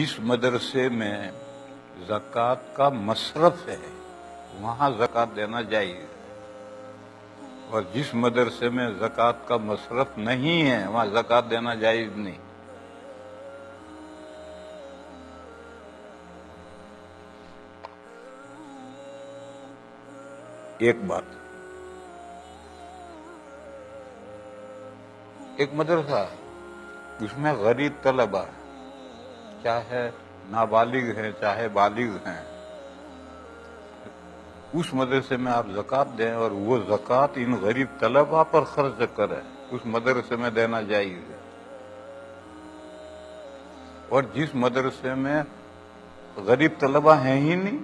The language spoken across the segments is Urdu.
جس مدرسے میں زکوٰۃ کا مصرف ہے وہاں زکوٰۃ دینا جائز، اور جس مدرسے میں زکوٰۃ کا مصرف نہیں ہے وہاں زکوٰۃ دینا جائز نہیں۔ ایک بات، ایک مدرسہ اس میں غریب طلبہ چاہے نابالغ ہیں چاہے بالغ ہیں، اس مدرسے میں آپ زکوٰۃ دیں اور وہ زکوٰۃ ان غریب طلبہ پر خرچ کریں، اس مدرسے میں دینا جائز ہے۔ اور جس مدرسے میں غریب طلبہ ہیں ہی نہیں،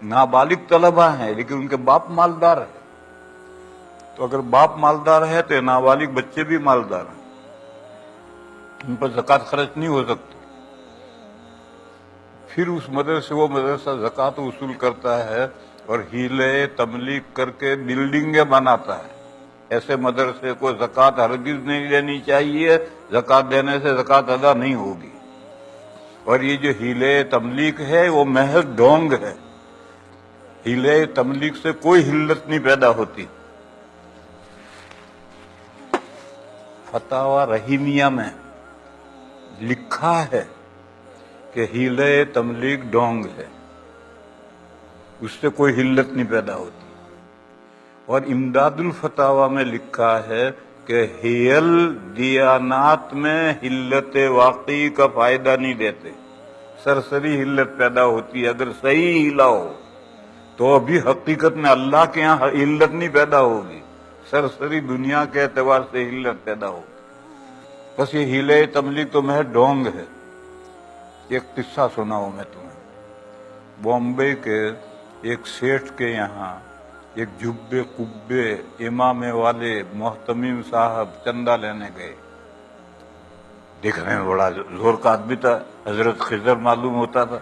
نابالغ طلبہ ہیں لیکن ان کے باپ مالدار ہے، تو اگر باپ مالدار ہے تو نابالغ بچے بھی مالدار ہیں، ان پر زکوٰۃ خرچ نہیں ہو سکتی۔ پھر اس مدرسے وہ مدرسہ زکوٰۃ وصول کرتا ہے اور ہیلے تملیغ کر کے بلڈنگیں بناتا ہے۔ ایسے مدرسے کو زکوٰۃ ہرگز نہیں دینی چاہیے، زکوٰۃ دینے سے زکوٰۃ ادا نہیں ہوگی۔ اور یہ جو ہیلے تملیغ ہے وہ محض ڈھونگ ہے، ہیلے تملیغ سے کوئی حلت نہیں پیدا ہوتی۔ فتاوی رحیمیہ میں لکھا ہے کہ ہیلے تملیغ ڈھونگ ہے، اس سے کوئی حلت نہیں پیدا ہوتی۔ اور امداد الفتاوی میں لکھا ہے کہ حیل دیانات میں حلت واقعی کا فائدہ نہیں دیتے، سرسری حلت پیدا ہوتی ہے۔ اگر صحیح ہیلا ہو تو ابھی حقیقت میں اللہ کے یہاں حلت نہیں پیدا ہوگی، سرسری دنیا کے اعتبار سے حلت پیدا ہوگی۔ بس یہ ہیلے تملیغ تو محض ڈھونگ ہے۔ ایک قصہ سناؤں میں تمہیں، بامبے کے ایک سیٹھ کے یہاں ایک جبے قبے امامے والے محتمم صاحب چندہ لینے گئے۔ دیکھنے میں بڑا زور کا آدمی تھا، حضرت خضر معلوم ہوتا تھا۔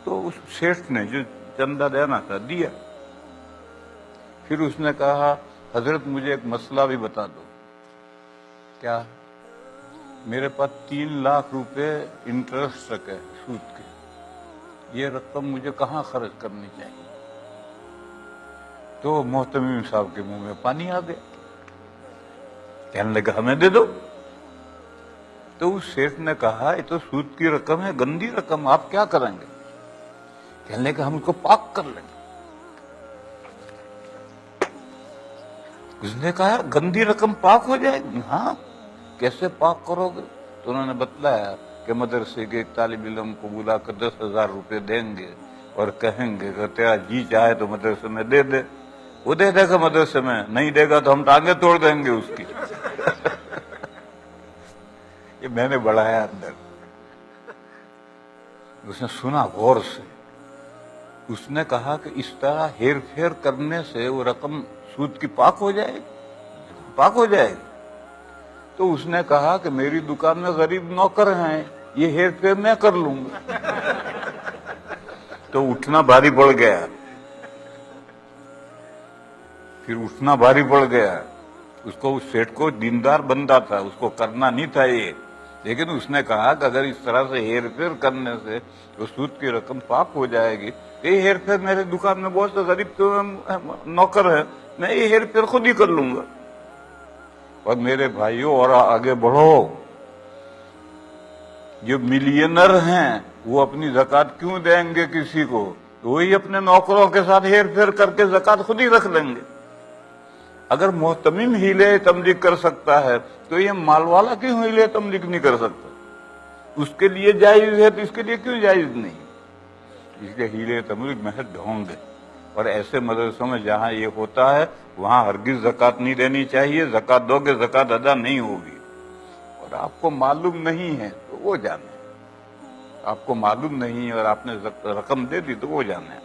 تو اس سیٹھ نے جو چندہ دینا تھا دیا۔ پھر اس نے کہا حضرت مجھے ایک مسئلہ بھی بتا دو۔ کیا؟ میرے پاس 3 لاکھ روپے انٹرسٹ رکھے سود کے، یہ رقم مجھے کہاں خرچ کرنی چاہیے؟ تو محتمم صاحب کے منہ میں پانی آ گیا، کہنے لگا ہمیں دے دو۔ تو اس سیٹھ نے کہا یہ تو سود کی رقم ہے، گندی رقم، آپ کیا کریں گے؟ کہنے لگا ہم اس کو پاک کر لیں گے۔ اس نے کہا گندی رقم پاک ہو جائے گی؟ ہاں، کیسے پاک کرو گے؟ تو انہوں نے بتلایا کہ مدرسے کے ایک طالب علم کو بلا کر 10,000 روپے دیں گے اور کہیں گے کہ تیرا جی چاہے تو مدرسے میں دے دے۔ وہ دے دے گا مدرسے میں، نہیں دے گا تو ہم ٹانگیں توڑ دیں گے اس کی۔ یہ میں نے بڑھایا اندر۔ اس نے سنا غور سے، اس نے کہا کہ اس طرح ہیر پھیر کرنے سے وہ رقم سود کی پاک ہو جائے گی؟ پاک ہو جائے گی۔ تو اس نے کہا کہ میری دکان میں غریب نوکر ہیں، یہ ہیر پھیر میں کر لوں گا۔ تو اٹھنا بھاری پڑ گیا، پھر اٹھنا بھاری پڑ گیا اس کو۔ اس سیٹ کو دیندار بندہ تھا، اس کو کرنا نہیں تھا یہ، لیکن اس نے کہا کہ اگر اس طرح سے ہیر پھیر کرنے سے وہ سود کی رقم پاک ہو جائے گی، یہ ہیر پھیر میرے دکان میں بہت سے غریب نوکر ہیں، میں یہ ہیر پھیر خود ہی کر لوں گا۔ اور میرے بھائیوں اور آگے بڑھو، جو ملینر ہیں وہ اپنی زکوٰۃ کیوں دیں گے کسی کو؟ وہی اپنے نوکروں کے ساتھ ہیر پھیر کر کے زکوٰۃ خود ہی رکھ لیں گے۔ اگر محتمم ہیلے تملیغ کر سکتا ہے تو یہ مال والا کیوں ہیلے تملیغ نہیں کر سکتا؟ اس کے لیے جائز ہے تو اس کے لیے کیوں جائز نہیں؟ اس لیے ہیلے تملیغ محض ڈھونگ ہے۔ اور ایسے مدرسوں میں جہاں یہ ہوتا ہے وہاں ہرگز زکوٰۃ نہیں دینی چاہیے، زکوٰۃ دو گے زکوٰۃ ادا نہیں ہوگی۔ اور آپ کو معلوم نہیں ہے تو وہ جانے، آپ کو معلوم نہیں اور آپ نے رقم دے دی تو وہ جانے۔